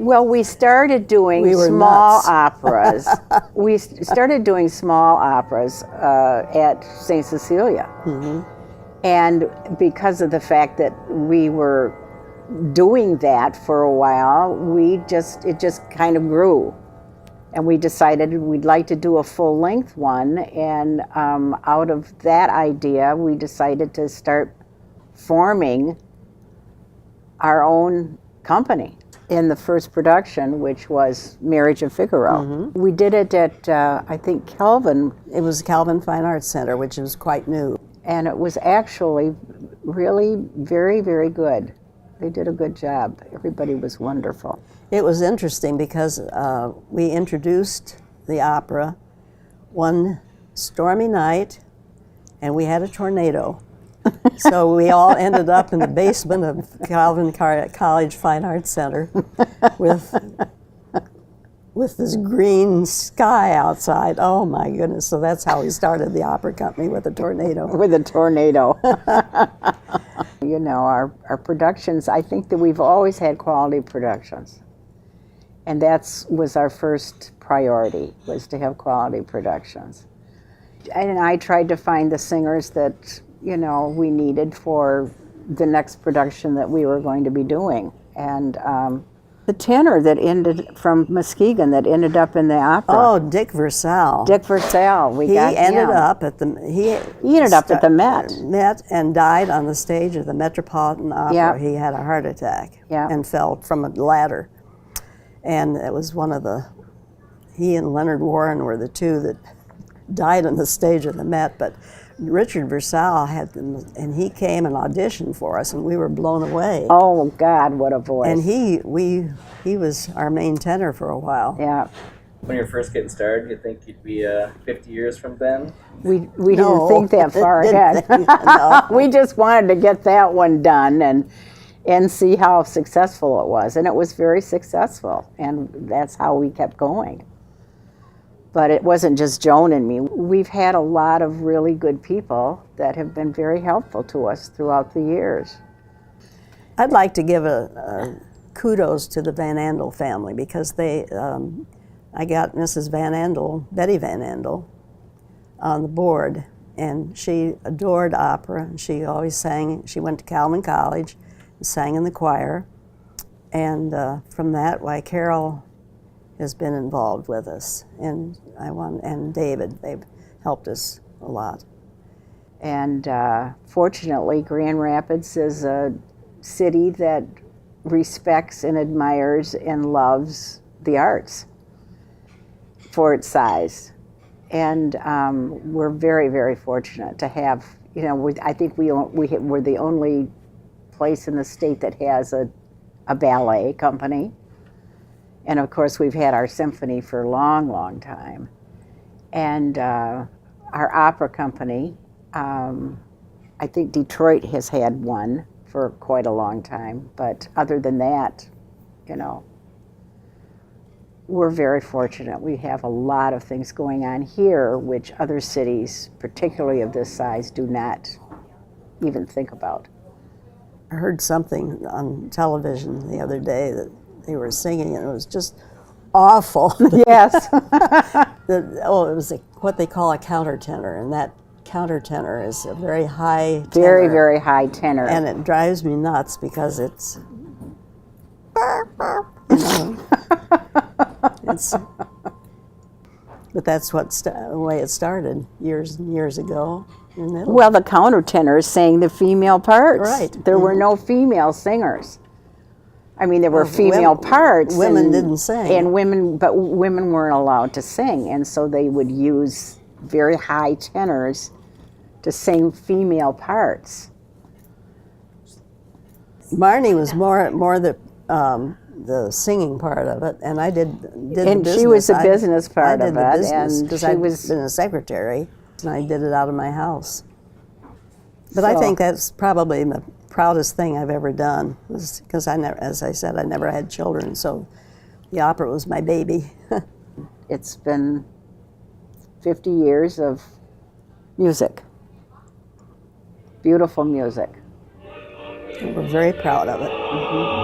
Well, we started doing small operas. We started doing small operas at St. Cecilia. Mm-hmm. And because of the fact that we were doing that for a while, it just kind of grew. And we decided we'd like to do a full-length one. And out of that idea, we decided to start forming our own company. In the first production, which was Marriage of Figaro. Mm-hmm. We did it at, I think, Calvin. It was Calvin Fine Arts Center, which was quite new. And it was actually really very, very good. They did a good job. Everybody was wonderful. It was interesting because we introduced the opera one stormy night, and we had a tornado. So we all ended up in the basement of Calvin College Fine Arts Center with this green sky outside. Oh my goodness. So that's how we started the opera company, with a tornado. With a tornado. You know, our productions, I think that we've always had quality productions. And that was our first priority, was to have quality productions. And I tried to find the singers that, you know, we needed for the next production that we were going to be doing. And the tenor that ended from Muskegon that ended up in the opera. Oh, Dick Versal. Dick Versal. He ended up at the Met and died on the stage of the Metropolitan Opera. Yep. He had a heart attack Yep. and fell from a ladder. And it was he and Leonard Warren were the two that died on the stage of the Met. But Richard Versal had them, and he came and auditioned for us, and we were blown away. Oh God, what a voice! And he was our main tenor for a while. Yeah. When you were first getting started, you think you'd be 50 years from then? We didn't think that far ahead. No. We just wanted to get that one done and see how successful it was, and it was very successful, and that's how we kept going. But it wasn't just Joan and me. We've had a lot of really good people that have been very helpful to us throughout the years. I'd like to give a kudos to the Van Andel family, because I got Mrs. Van Andel, Betty Van Andel, on the board, and she adored opera, and she always sang. She went to Calvin College, sang in the choir, and from that, Carol has been involved with us, and David, they've helped us a lot. And fortunately, Grand Rapids is a city that respects and admires and loves the arts for its size. And we're very, very fortunate to have, you know, I think we're the only place in the state that has a ballet company. And of course, we've had our symphony for a long, long time. And our opera company, I think Detroit has had one for quite a long time. But other than that, you know, we're very fortunate. We have a lot of things going on here, which other cities, particularly of this size, do not even think about. I heard something on television the other day that they were singing, and it was just awful. Yes. It was what they call a countertenor, and that countertenor is a very high tenor. Very, very high tenor. And it drives me nuts because it's, you know, but that's the way it started years and years ago. Well, the countertenors sang the female parts. Right. There were no female singers. I mean, there were female parts. Women didn't sing. But women weren't allowed to sing, and so they would use very high tenors to sing female parts. Marnie was more the singing part of it, and I did the business. And she was the business part of it, and because I'd been a secretary, and I did it out of my house. But I think that's probably the proudest thing I've ever done, was because as I said, I never had children, so the opera was my baby. It's been 50 years of music, beautiful music. And we're very proud of it. Mm-hmm.